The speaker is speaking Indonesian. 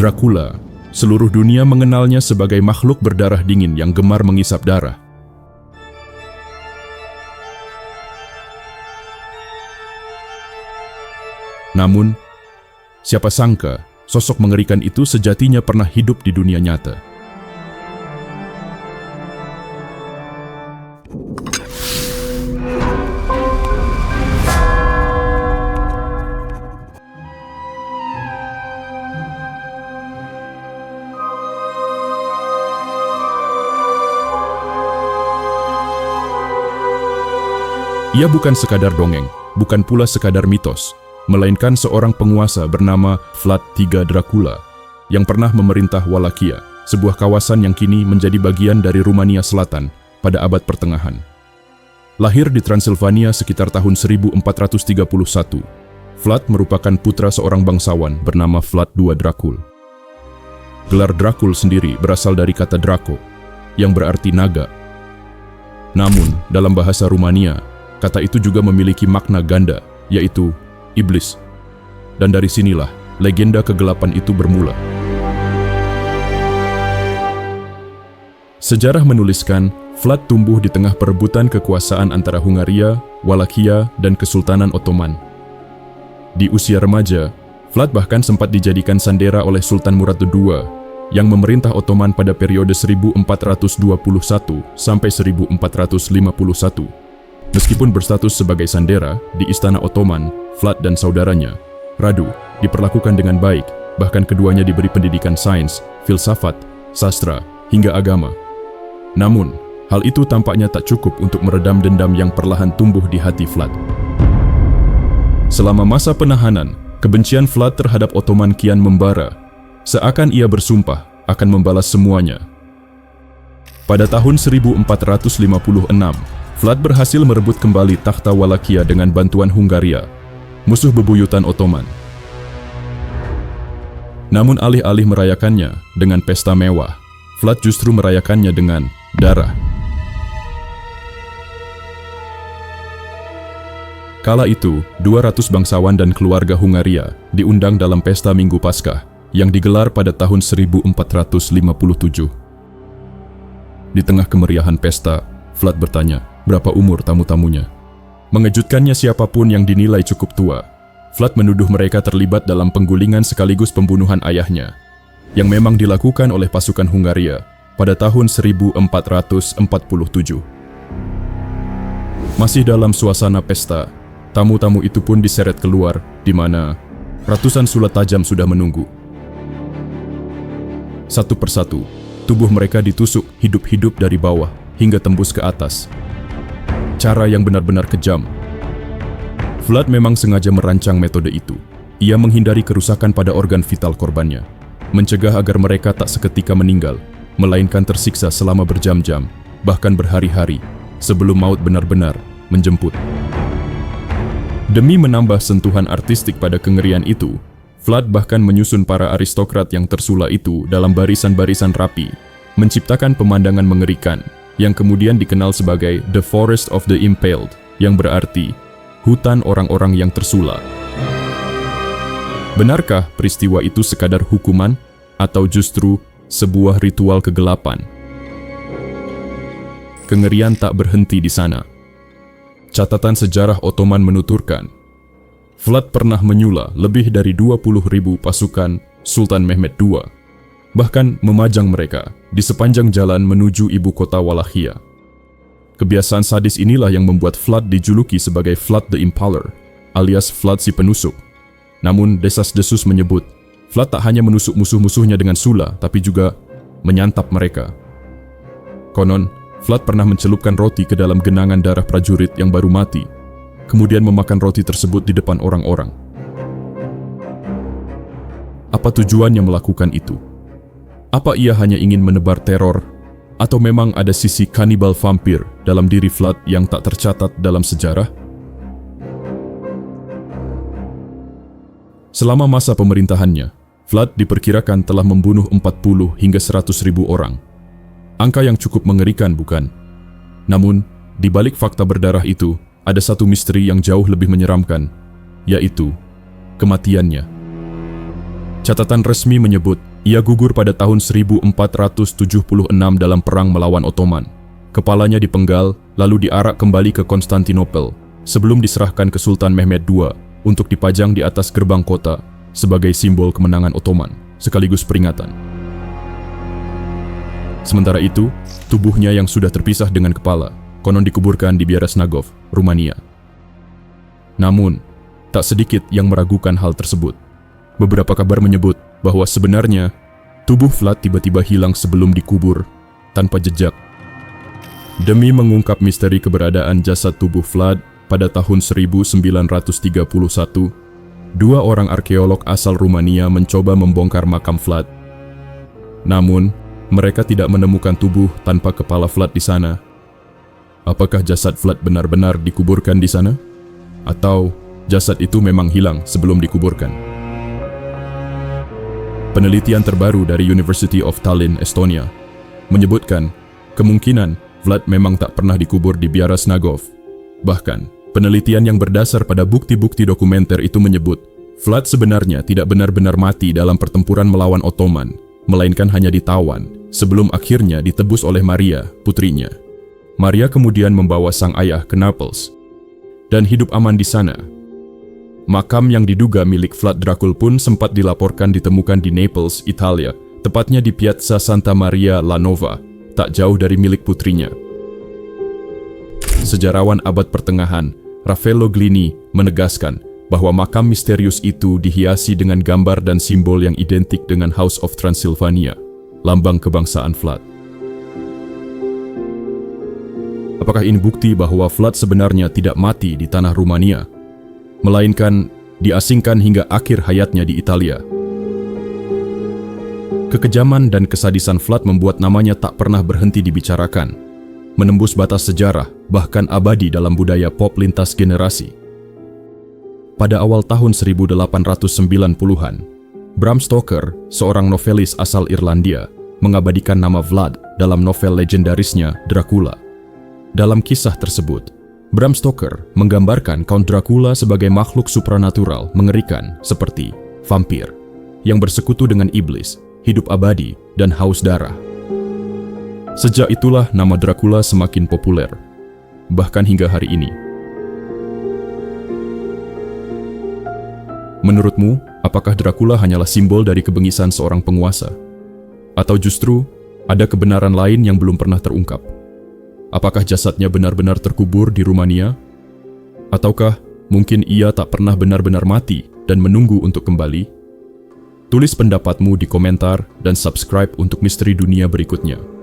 Dracula, seluruh dunia mengenalnya sebagai makhluk berdarah dingin yang gemar mengisap darah. Namun, siapa sangka sosok mengerikan itu sejatinya pernah hidup di dunia nyata. Ia bukan sekadar dongeng, bukan pula sekadar mitos, melainkan seorang penguasa bernama Vlad III Dracula yang pernah memerintah Wallachia, sebuah kawasan yang kini menjadi bagian dari Rumania Selatan pada abad pertengahan. Lahir di Transilvania sekitar tahun 1431, Vlad merupakan putra seorang bangsawan bernama Vlad II Dracul. Gelar Dracul sendiri berasal dari kata Draco, yang berarti naga. Namun, dalam bahasa Rumania, kata itu juga memiliki makna ganda, yaitu iblis. Dan dari sinilah legenda kegelapan itu bermula. Sejarah menuliskan, Vlad tumbuh di tengah perebutan kekuasaan antara Hungaria, Wallachia, dan Kesultanan Ottoman. Di usia remaja, Vlad bahkan sempat dijadikan sandera oleh Sultan Murad II yang memerintah Ottoman pada periode 1421 sampai 1451. Meskipun berstatus sebagai sandera di Istana Ottoman, Vlad dan saudaranya, Radu, diperlakukan dengan baik, bahkan keduanya diberi pendidikan sains, filsafat, sastra, hingga agama. Namun, hal itu tampaknya tak cukup untuk meredam dendam yang perlahan tumbuh di hati Vlad. Selama masa penahanan, kebencian Vlad terhadap Ottoman kian membara, seakan ia bersumpah akan membalas semuanya. Pada tahun 1456, Vlad berhasil merebut kembali takhta Wallachia dengan bantuan Hungaria, musuh bebuyutan Ottoman. Namun alih-alih merayakannya dengan pesta mewah, Vlad justru merayakannya dengan darah. Kala itu, 200 bangsawan dan keluarga Hungaria diundang dalam pesta Minggu Paskah yang digelar pada tahun 1457. Di tengah kemeriahan pesta, Vlad bertanya, berapa umur tamu-tamunya. Mengejutkannya siapapun yang dinilai cukup tua, Vlad menuduh mereka terlibat dalam penggulingan sekaligus pembunuhan ayahnya, yang memang dilakukan oleh pasukan Hungaria pada tahun 1447. Masih dalam suasana pesta, tamu-tamu itu pun diseret keluar, di mana ratusan sulat tajam sudah menunggu. Satu persatu, tubuh mereka ditusuk hidup-hidup dari bawah hingga tembus ke atas. Cara yang benar-benar kejam. Vlad memang sengaja merancang metode itu. Ia menghindari kerusakan pada organ vital korbannya, mencegah agar mereka tak seketika meninggal, melainkan tersiksa selama berjam-jam, bahkan berhari-hari, sebelum maut benar-benar menjemput. Demi menambah sentuhan artistik pada kengerian itu, Vlad bahkan menyusun para aristokrat yang tersula itu dalam barisan-barisan rapi, menciptakan pemandangan mengerikan, yang kemudian dikenal sebagai The Forest of the Impaled, yang berarti hutan orang-orang yang tersula. Benarkah peristiwa itu sekadar hukuman, atau justru sebuah ritual kegelapan? Kengerian tak berhenti di sana. Catatan sejarah Ottoman menuturkan, Vlad pernah menyula lebih dari 20.000 pasukan Sultan Mehmed II, bahkan memajang mereka di sepanjang jalan menuju ibu kota Wallachia. Kebiasaan sadis inilah yang membuat Vlad dijuluki sebagai Vlad the Impaler, alias Vlad si penusuk. Namun desas-desus menyebut, Vlad tak hanya menusuk musuh-musuhnya dengan sula, tapi juga menyantap mereka. Konon, Vlad pernah mencelupkan roti ke dalam genangan darah prajurit yang baru mati, kemudian memakan roti tersebut di depan orang-orang. Apa tujuannya melakukan itu? Apa ia hanya ingin menebar teror, atau memang ada sisi kanibal vampir dalam diri Vlad yang tak tercatat dalam sejarah? Selama masa pemerintahannya, Vlad diperkirakan telah membunuh 40 hingga 100.000 orang. Angka yang cukup mengerikan, bukan? Namun, di balik fakta berdarah itu, ada satu misteri yang jauh lebih menyeramkan, yaitu kematiannya. Catatan resmi menyebut Ia gugur pada tahun 1476 dalam perang melawan Ottoman. Kepalanya dipenggal, lalu diarak kembali ke Konstantinopel, sebelum diserahkan ke Sultan Mehmed II untuk dipajang di atas gerbang kota sebagai simbol kemenangan Ottoman, sekaligus peringatan. Sementara itu, tubuhnya yang sudah terpisah dengan kepala, konon dikuburkan di Biaresnagov, Rumania. Namun, tak sedikit yang meragukan hal tersebut. Beberapa kabar menyebut bahwa sebenarnya tubuh Vlad tiba-tiba hilang sebelum dikubur, tanpa jejak. Demi mengungkap misteri keberadaan jasad tubuh Vlad pada tahun 1931, dua orang arkeolog asal Rumania mencoba membongkar makam Vlad. Namun, mereka tidak menemukan tubuh tanpa kepala Vlad di sana. Apakah jasad Vlad benar-benar dikuburkan di sana? Atau jasad itu memang hilang sebelum dikuburkan? Penelitian terbaru dari University of Tallinn, Estonia, menyebutkan kemungkinan Vlad memang tak pernah dikubur di Biaresnagov. Bahkan, penelitian yang berdasar pada bukti-bukti dokumenter itu menyebut Vlad sebenarnya tidak benar-benar mati dalam pertempuran melawan Ottoman, melainkan hanya ditawan sebelum akhirnya ditebus oleh Maria, putrinya. Maria kemudian membawa sang ayah ke Naples dan hidup aman di sana. Makam yang diduga milik Vlad Dracul pun sempat dilaporkan ditemukan di Naples, Italia, tepatnya di Piazza Santa Maria la Nova, tak jauh dari milik putrinya. Sejarawan abad pertengahan, Raffaello Glini, menegaskan bahwa makam misterius itu dihiasi dengan gambar dan simbol yang identik dengan House of Transylvania, lambang kebangsaan Vlad. Apakah ini bukti bahwa Vlad sebenarnya tidak mati di tanah Rumania, melainkan diasingkan hingga akhir hayatnya di Italia? Kekejaman dan kesadisan Vlad membuat namanya tak pernah berhenti dibicarakan, menembus batas sejarah, bahkan abadi dalam budaya pop lintas generasi. Pada awal tahun 1890-an, Bram Stoker, seorang novelis asal Irlandia, mengabadikan nama Vlad dalam novel legendarisnya Dracula. Dalam kisah tersebut, Bram Stoker menggambarkan Count Dracula sebagai makhluk supranatural mengerikan seperti vampir, yang bersekutu dengan iblis, hidup abadi, dan haus darah. Sejak itulah nama Dracula semakin populer, bahkan hingga hari ini. Menurutmu, apakah Dracula hanyalah simbol dari kebengisan seorang penguasa? Atau justru ada kebenaran lain yang belum pernah terungkap? Apakah jasadnya benar-benar terkubur di Rumania? Ataukah mungkin ia tak pernah benar-benar mati dan menunggu untuk kembali? Tulis pendapatmu di komentar dan subscribe untuk misteri dunia berikutnya.